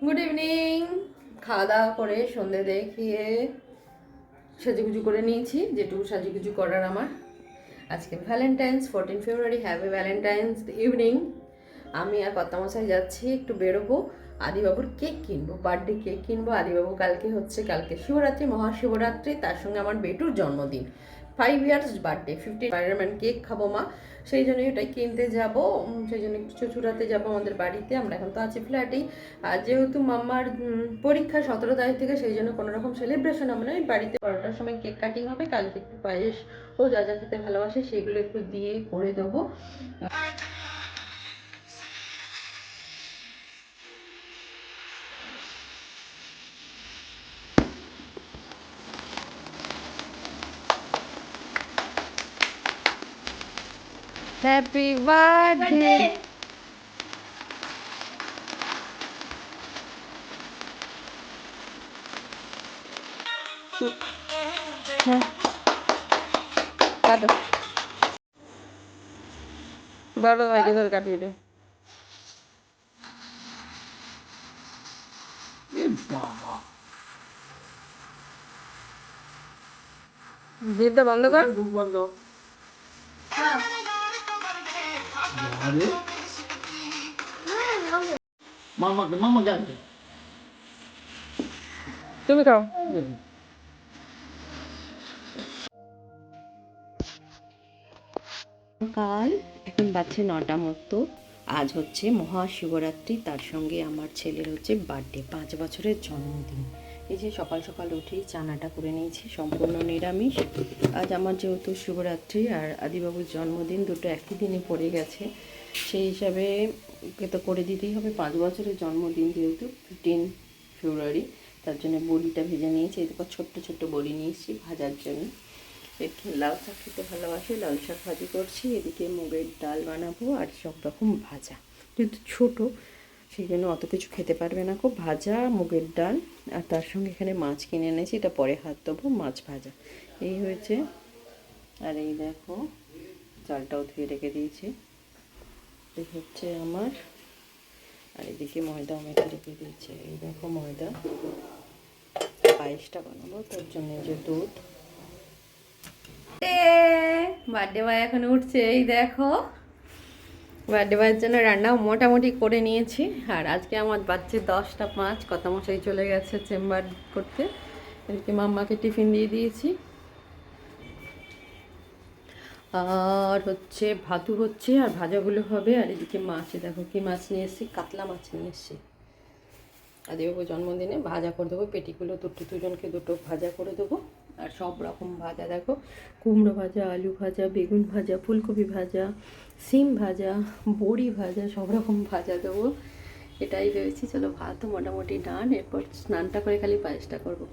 Good evening. খাওয়া দাওয়া করে সন্ধে দেখিয়ে সাজুগুজু করে নিয়েছি, যেটুকু সাজুগুজু করার আমার। আজকে Valentine's, 14 February. Happy Valentine's evening. আমি আর কর্তামশাই যাচ্ছি, একটু বেরোবো, আদিবাবুর কেক কিনবো, বার্থডে কেক কিনবো। আদিবাবু কালকে শিবরাত্রি, মহাশিবরাত্রি, তার সঙ্গে আমার বেটুর জন্মদিন, 5 ইয়ার্স বার্থডে, 50 স্পাইডারম্যান কেক খাবো মা। সেই জন্য এটাই কিনতে যাবো, সেই জন্য একটু চুচুড়াতে যাবো আমাদের বাড়িতে। আমরা এখন তো আছি ফ্ল্যাটেই। আর যেহেতু মাম্মার পরীক্ষা 17 তারিখ থেকে, সেই জন্য কোনো রকম সেলিব্রেশন হবে না। বাড়িতে 12টার সময় কেক কাটিং হবে। কালকে একটু পায়েস ও যা যা খেতে ভালোবাসে সেগুলো একটু দিয়ে করে দেবো। Happy birthday. হ্যাঁ, কাটো। বড় ভাইকে ধরে কাটিয়ে দে। জিভটা বন্ধ কর। বন্ধ। তুমি খাও। কাল এখন বাজছে 9টা মতো। আজ হচ্ছে মহাশিবরাত্রি, তার সঙ্গে আমার ছেলের হচ্ছে বার্থডে, 5 বছরের জন্মদিন। এই যে সকাল সকাল উঠেই চানাটা করে নিয়েছি, সম্পূর্ণ নিরামিষ। আজ আমার যেহেতু শিবরাত্রি আর আদিবাবুর জন্মদিন, দুটো একই দিনে পড়ে গেছে, সেই হিসাবে ওকে তো করে দিতেই হবে। 5 বছরের জন্মদিন যেহেতু, 15 ফেব্রুয়ারি, তার জন্য বড়িটা ভেজে নিয়েছি। এরপর ছোট্ট ছোট্ট বড়ি নিয়েছি ভাজার জন্য। লাল শাক খেতে ভালোবাসি, লাল শাক ভাজি করছি। এদিকে মুগের ডাল বানাবো আর সব রকম ভাজা। যেহেতু ছোটো, সেই জন্য অত কিছু খেতে পারবে না। খুব ভাজা, মুগের ডাল, আর তার সঙ্গে এখানে মাছ কিনে এনেছি, এটা পরে হাত দেবো। মাছ ভাজা এই হয়েছে। আর এই দেখো চালটাও ধুয়ে রেখে দিয়েছি, এই হচ্ছে আমার। আর এদিকে ময়দাও মেখে রেখে দিয়েছে, এই দেখো ময়দা। পায়েসটা বানাবো, তার জন্য যে দুধ। বার্থডে বয় এখন উঠছে, এই দেখো। বার্থডে বয়ের জন্য রান্নাও মোটামুটি করে নিয়েছি। আর আজকে আমার বাচ্চা 10টা 5, কর্তামশাই চলে গেছে চেম্বার করতে। এদিকে মাম্মাকে টিফিন দিয়ে দিয়েছি। আর হচ্ছে ভাতু হচ্ছে, আর ভাজাগুলো হবে। আর এদিকে মাছ, দেখো কি মাছ নিয়ে এসেছি, কাতলা মাছ নিয়ে এসেছি। আদিবাবু জন্মদিনে ভাজা করে দেবো, পেটিগুলো দুজনকে দুটো ভাজা করে দেবো। আর সব রকম ভাজা দেখো, কুমড়ো ভাজা, আলু ভাজা, বেগুন ভাজা, ফুলকপি ভাজা, সিম ভাজা, বড়ি ভাজা, সব রকম ভাজা দেবো। এটাই ভেবেছি। চলো, ভাত মোটামুটি ডান, এরপর স্নানটা করে খালি পায়েসটা করবো।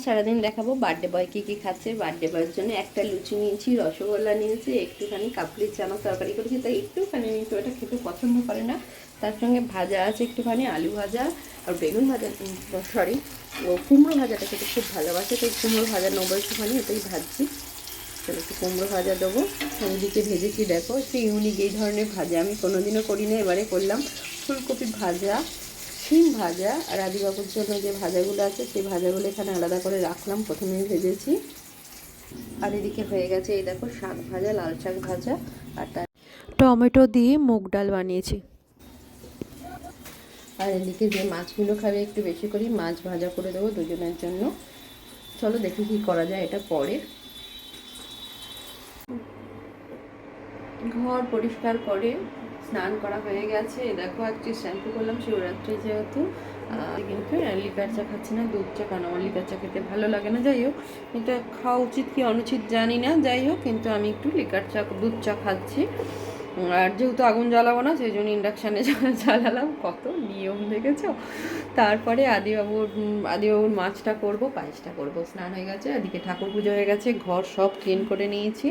সারাদিন দেখাবো বার্থডে বয় কী কী খাচ্ছে। বার্থডে বয়ের জন্য একটা লুচি নিয়েছি, রসগোল্লা নিয়েছি, একটুখানি কাবলির চানা তরকারি করেছি, তাই একটুখানি নিয়েছি, ওটা খেতে পছন্দ করে না। তার সঙ্গে ভাজা আছে একটুখানি, আলু ভাজা আর বেগুন ভাজা, সরি ও কুমড়ো ভাজাটা খেতে খুব ভালোবাসে, তাই কুমড়ো ভাজা নেবো একটুখানি, এটাই ভাজছি। চলো একটু কুমড়ো ভাজা দেবো। ওদিকে ভেজেছি দেখো, একটু ইউনিক এই ধরনের ভাজা আমি কোনোদিনও করি না, এবারে করলাম। ফুলকপি ভাজা, শিম ভাজা, আর আদিবাবুর জন্য যে ভাজাগুলো আছে সেই ভাজাগুলো এখানে আলাদা করে রাখলাম, প্রথমেই ভেজেছি। আর এদিকে হয়ে গেছে এই দেখো শাক ভাজা, লাল শাক ভাজা, আর তার টমেটো দিয়ে মুগ ডাল বানিয়েছি। আর এদিকে যে মাছগুলো খাবে একটু বেশি করে মাছ ভাজা করে দেবো দুজনের জন্য। চলো দেখি কি করা যায় এটা পরে। ঘর পরিষ্কার করে স্নান করা হয়ে গেছে। দেখো আজকে শ্যাম্পু করলাম শিবরাত্রি যেহেতু। কিন্তু লিকার চা খাচ্ছি না, দুধ চা, কারণ আমার লিকার চা খেতে ভালো লাগে না। যাই হোক, এটা খাওয়া উচিত কি অনুচিত জানি না, যাই হোক, কিন্তু আমি একটু লিকার চা, দুধ চা খাচ্ছি। আর যেহেতু আগুন জ্বালাবো না, সেই জন্য ইন্ডাকশানে জ্বালালাম। কত নিয়ম দেখেছো। তারপরে আদিবাবুর মাছটা করব, পায়েসটা করব। স্নান হয়ে গেছে, এদিকে ঠাকুর পুজো হয়ে গেছে, ঘর সব ক্লিন করে নিয়েছি।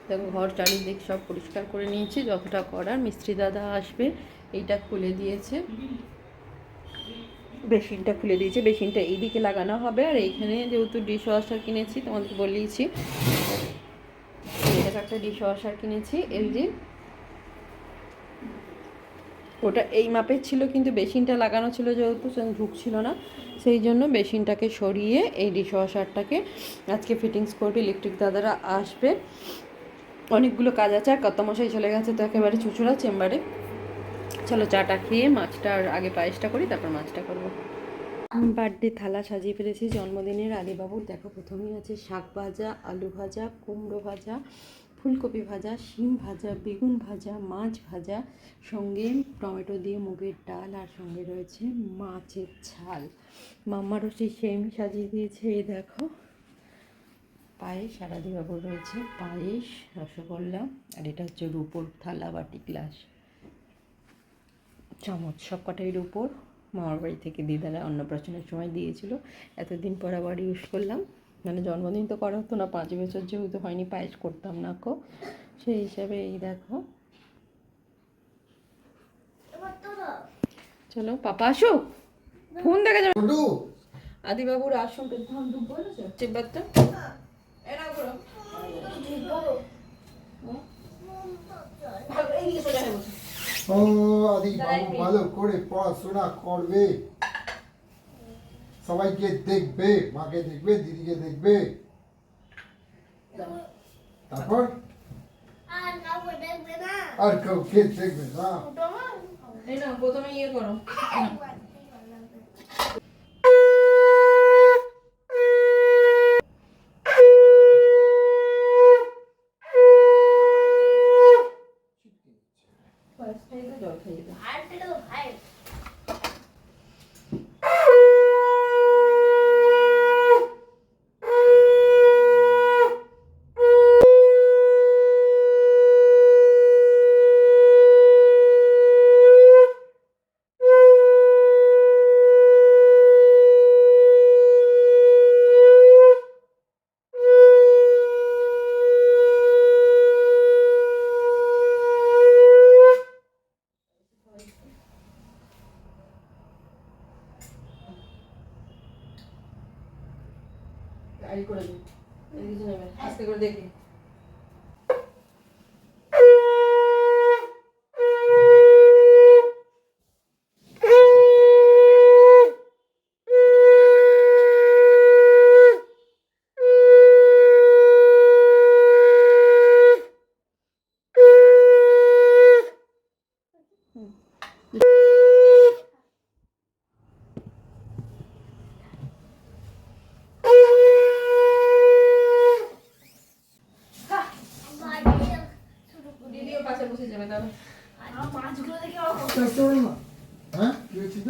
দেখো ঘর চারিদিক সব পরিষ্কার করে নিয়েছি, যতটা করার। মিস্ত্রি দাদা আসবে, এইটা খুলে দিয়েছে, বেসিনটা খুলে দিয়েছে। বেসিনটা এইদিকে লাগানো হবে। আর এইখানে যেহেতু ডিশ ওয়াশার কিনেছি, তোমাদের বলেইছি, এটা একটা ডিশ ওয়াশার কিনেছি এলজি। ওটা এই মাপের ছিল, কিন্তু বেসিনটা লাগানো ছিল যেহেতু ঢুকছিল না, সেই জন্য বেসিনটাকে সরিয়ে এই ডিশওয়াশারটাকে আজকে ফিটিংস করবে। ইলেকট্রিক দাদারা আসবে, অনেকগুলো কাজ আছে, আর কর্তামশাই চলে গেছে তো একেবারে চুচুড়া চেম্বারে। চলো চাটা খেয়ে মাছটার আগে পায়েসটা করি, তারপর মাছটা করবো। বার্থডে থালা সাজিয়ে ফেলেছি জন্মদিনের আদিবাবুর। দেখো প্রথমেই আছে শাক ভাজা, আলু ভাজা, কুমড়ো ভাজা, ফুলকপি ভাজা, শিম ভাজা, বেগুন ভাজা, মাছ ভাজা, সঙ্গে টমেটো দিয়ে মুগের ডাল, আর সঙ্গে রয়েছে মাছের ঝাল। মাম্মারও সেই সেম সাজিয়ে দিয়েছে। এই দেখো পায়েস, আর আদিবাবুর রয়েছে পায়েস, রসগোল্লা, আর এটা হচ্ছে রুপোর থালা, বাটি, গ্লাস, চামচ, সব কটাই রুপোর। মামার বাড়ি থেকে দিদারা অন্নপ্রাশনের সময় দিয়েছিল, এতদিন পর আবার ইউজ করলাম। মানে জন্মদিন তো করা হতো না, 5 বছর যেহেতু হয়নি পায়েস করতাম না কো, সেই হিসাবে এই দেখো। চলো পাপা আসুক, ফোন দেখা যাবে। আদিবাবুর আসন ধান ডুব বলেছে চেম্বারটা ও আদি বাবু ভালো করে পড়াশোনা করবে, সবাইকে দেখবে, মাকে দেখবে, দিদিকে দেখবে, তারপর আর কাউকে দেখবে না। এই না প্রথমে ইয়ে করো। জল খাইয়ে দাও। গাড়ি করে দিই, এদিকে নেবে আস্তে করে দেখি। দিদিও পাশে বসে যাবে দাদা। হ্যাঁ কি হয়েছিল?